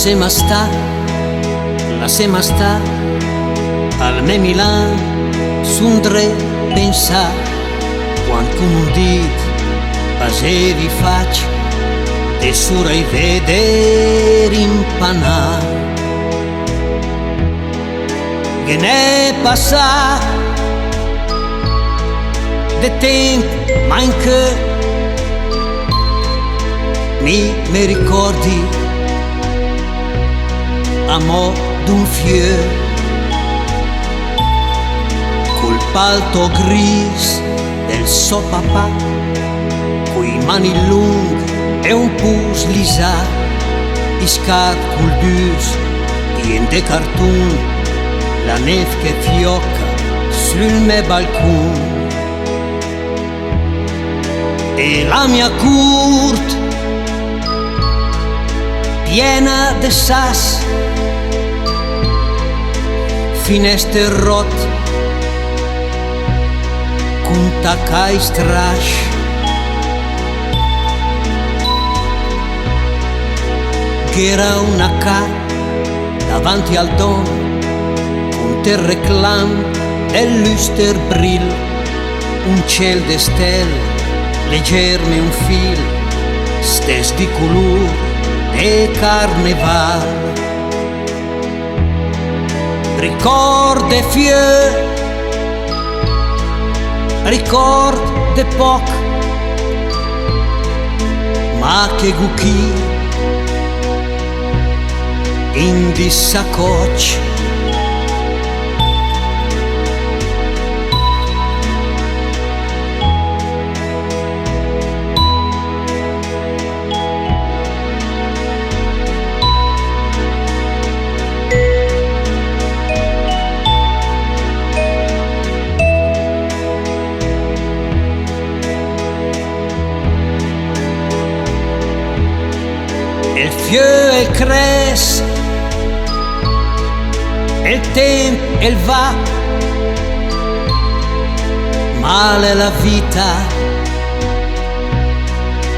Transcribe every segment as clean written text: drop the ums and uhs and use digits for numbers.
Lassema sta, al me Milan, sundre pensa, qualcuno dit, pasevi fac, te surei veder impanar. Che ne passa de temp, manca, mi ricordi, amor d'un fior, col palto gris del suo papà, coi mani lunghe e un pus lisa, iscat col bus, dien de cartoon, la neve che fiocca sul mio balcone. E la mia curte, piena de sas, finestre rotte, con taccai strash. Che era una ca davanti al don, con te reclam dell'Uster brill, un ciel de stelle, leggerme un fil, stes di color de carneval. Ricord de fior, ricord de poc, ma che gucchi in di sacoch. Il fior el cres, il temp el va, male la vita,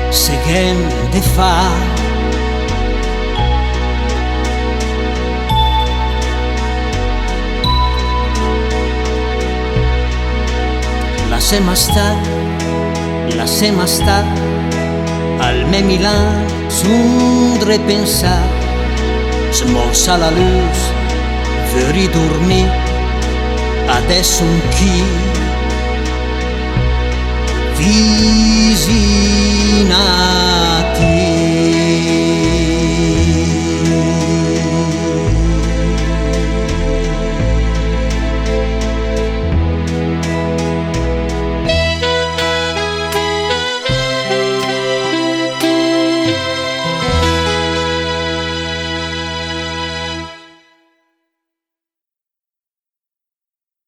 seghem de fa. Lassema sta, al me Milan, sundre pensa, smossa la luz, vorrei dormire, adesso un chi